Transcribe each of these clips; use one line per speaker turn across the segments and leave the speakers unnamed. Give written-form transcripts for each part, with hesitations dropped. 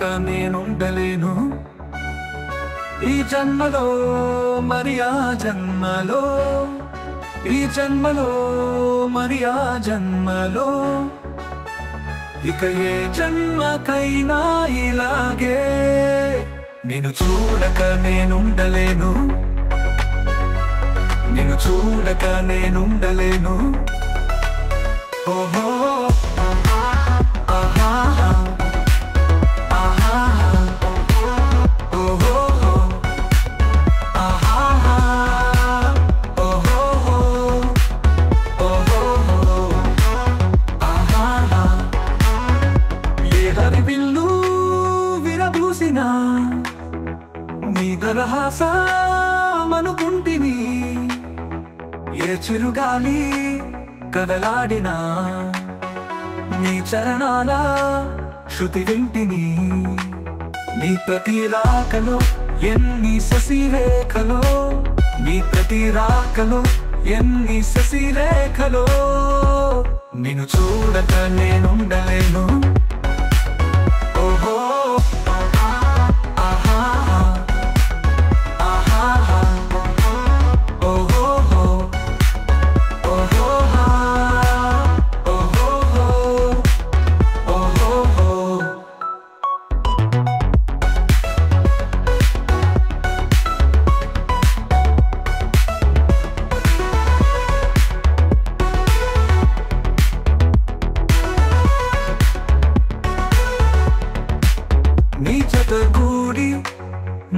చూడక నేనుండలేను. ఈ జన్మలో మరి ఆ జన్మలో, ఈ జన్మలో మరి ఆ జన్మలో, ఇక ఏ జన్మకైనా ఇలాగే నిన్ను చూడక నేనుండలేను. నిన్ను చూడక నేనుండలేను. ఓహో ఆహా ఆహా ఓహో ఆహా ఓహో ఓహో ఆహా ఏ హరివిల్లు విరబూసినా నీ దరహాసమనుకుంటిని, ఏ చిరుగాలి కదలాడినా నీ చరణాల శృతి వింటిని. నీ ప్రతి రాకలో ఎన్ని శశిరేఖలో, నీ ప్రతి రాకలో ఎన్ని శశిరేఖలో, నిన్ను చూడక నేనుండలేను. ఓహో ఆహా ఆహా ఓహో ఓహో ఓహో ఓహో. నీ జతగూడి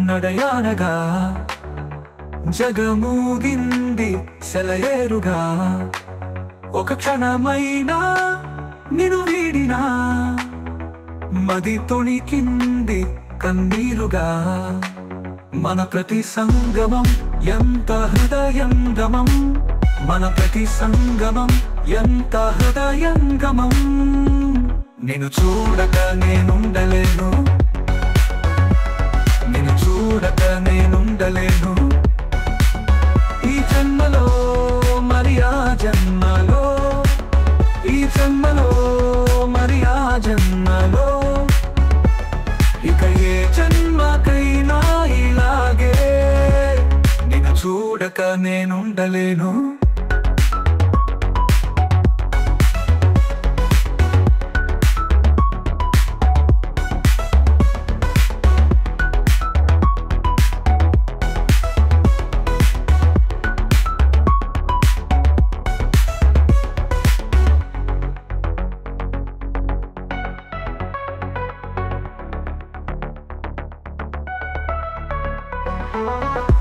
నడయానగా జగమూగింది సెలయేరుగా, ఒక క్షణమైనా నిన్ను వీడినా మది తొణికింది కన్నీరుగా. మన ప్రతి సంగమం ఎంత హృదయంగమం, మన ప్రతి సంగమం ఎంత హృదయంగమం. నిన్ను చూడక నేనుండలేను. నిన్ను చూడక నేనుండలేను. ఈ జన్మలో మరి ఆ జన్మలో, ఈ జన్మలో మరి ఆ జన్మలో, ఇక ఏ జన్మకైనా ఇలాగే నిన్ను చూడక నేనుండలేను.
Thank you.